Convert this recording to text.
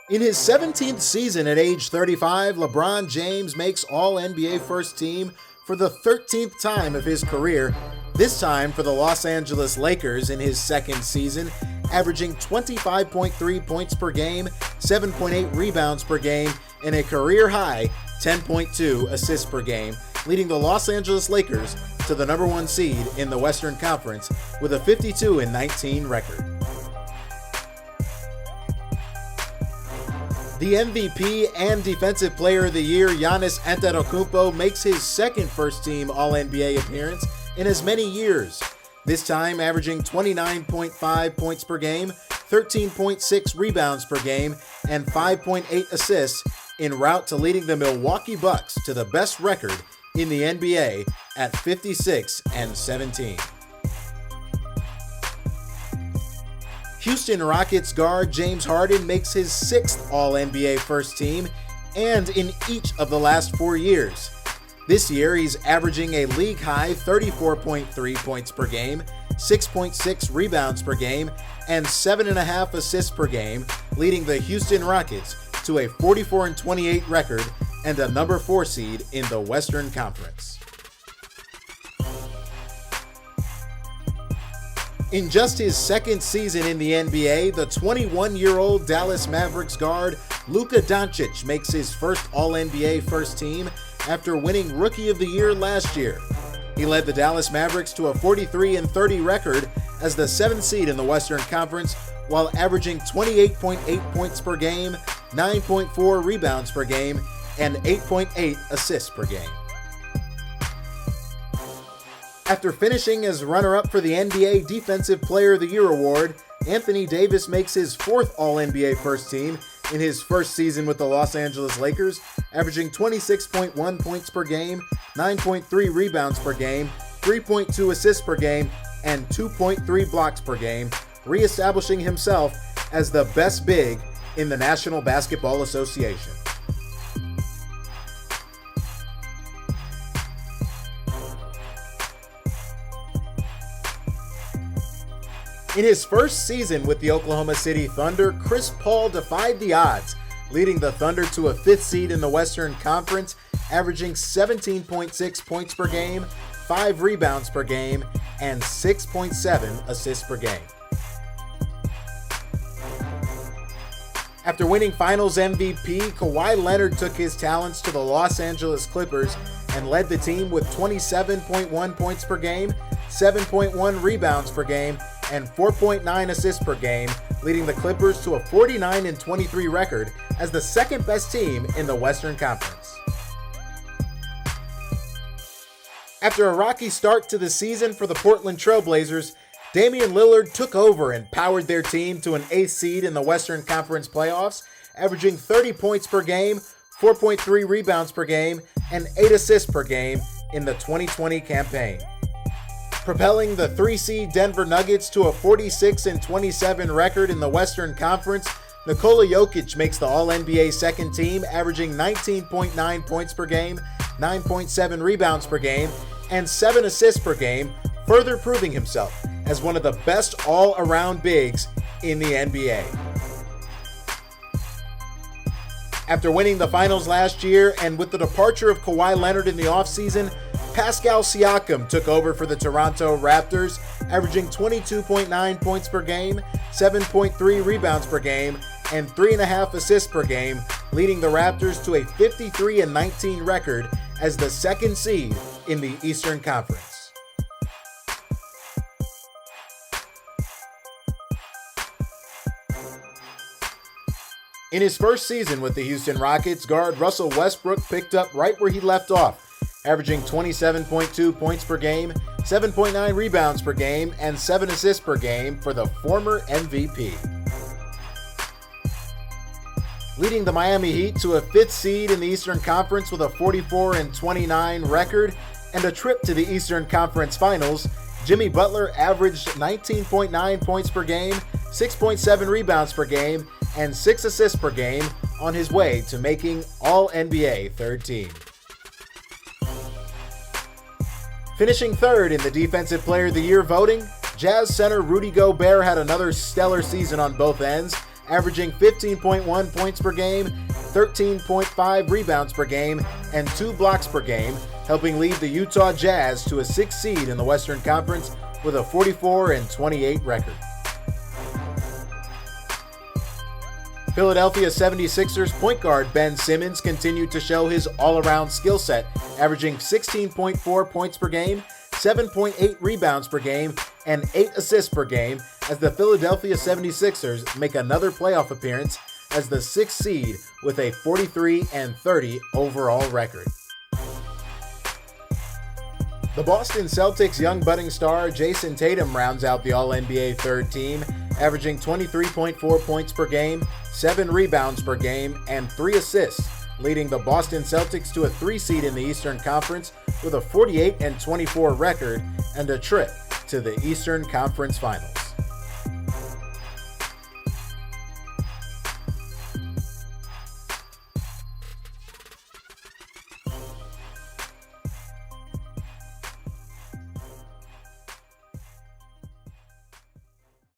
In his 17th season at age 35, LeBron James makes All-NBA First Team for the 13th time of his career, this time for the Los Angeles Lakers in his second season, averaging 25.3 points per game, 7.8 rebounds per game, and a career-high 10.2 assists per game, leading the Los Angeles Lakers to the number one seed in the Western Conference with a 52-19 record. The MVP and Defensive Player of the Year, Giannis Antetokounmpo, makes his second first-team All-NBA appearance in as many years, this time averaging 29.5 points per game, 13.6 rebounds per game, and 5.8 assists en route to leading the Milwaukee Bucks to the best record in the NBA at 56-17. Houston Rockets guard James Harden makes his sixth All-NBA First Team, and in each of the last 4 years. This year, he's averaging a league-high 34.3 points per game, 6.6 rebounds per game, and 7.5 assists per game, leading the Houston Rockets to a 44-28 record and a number 4 seed in the Western Conference. In just his second season in the NBA, the 21-year-old Dallas Mavericks guard Luka Doncic makes his first All-NBA First Team after winning Rookie of the Year last year. He led the Dallas Mavericks to a 43-30 record as the 7th seed in the Western Conference while averaging 28.8 points per game, 9.4 rebounds per game, and 8.8 assists per game. After finishing as runner-up for the NBA Defensive Player of the Year award, Anthony Davis makes his fourth All-NBA First Team in his first season with the Los Angeles Lakers, averaging 26.1 points per game, 9.3 rebounds per game, 3.2 assists per game, and 2.3 blocks per game, reestablishing himself as the best big in the National Basketball Association. In his first season with the Oklahoma City Thunder, Chris Paul defied the odds, leading the Thunder to a 5th seed in the Western Conference, averaging 17.6 points per game, 5 rebounds per game, and 6.7 assists per game. After winning Finals MVP, Kawhi Leonard took his talents to the Los Angeles Clippers and led the team with 27.1 points per game, 7.1 rebounds per game, and 4.9 assists per game, leading the Clippers to a 49-23 record as the second best team in the Western Conference. After a rocky start to the season for the Portland Trailblazers, Damian Lillard took over and powered their team to an 8th seed in the Western Conference playoffs, averaging 30 points per game, 4.3 rebounds per game, and 8 assists per game in the 2020 campaign. Propelling the 3-seed Denver Nuggets to a 46-27 record in the Western Conference, Nikola Jokic makes the All-NBA second team, averaging 19.9 points per game, 9.7 rebounds per game, and 7 assists per game, further proving himself as one of the best all-around bigs in the NBA. After winning the finals last year and with the departure of Kawhi Leonard in the offseason, Pascal Siakam took over for the Toronto Raptors, averaging 22.9 points per game, 7.3 rebounds per game, and 3.5 assists per game, leading the Raptors to a 53-19 record as the second seed in the Eastern Conference. In his first season with the Houston Rockets, guard Russell Westbrook picked up right where he left off, averaging 27.2 points per game, 7.9 rebounds per game, and 7 assists per game for the former MVP. Leading the Miami Heat to a 5th seed in the Eastern Conference with a 44-29 record and a trip to the Eastern Conference Finals, Jimmy Butler averaged 19.9 points per game, 6.7 rebounds per game, and 6 assists per game on his way to making All-NBA third team. Finishing third in the Defensive Player of the Year voting, Jazz center Rudy Gobert had another stellar season on both ends, averaging 15.1 points per game, 13.5 rebounds per game, and 2 blocks per game, helping lead the Utah Jazz to a 6th seed in the Western Conference with a 44-28 record. Philadelphia 76ers point guard Ben Simmons continued to show his all-around skill set, averaging 16.4 points per game, 7.8 rebounds per game, and 8 assists per game as the Philadelphia 76ers make another playoff appearance as the 6th seed with a 43-30 overall record. The Boston Celtics young budding star Jayson Tatum rounds out the All-NBA third team, averaging 23.4 points per game, 7 rebounds per game, and 3 assists, leading the Boston Celtics to a 3 seed in the Eastern Conference with a 48-24 record and a trip to the Eastern Conference Finals.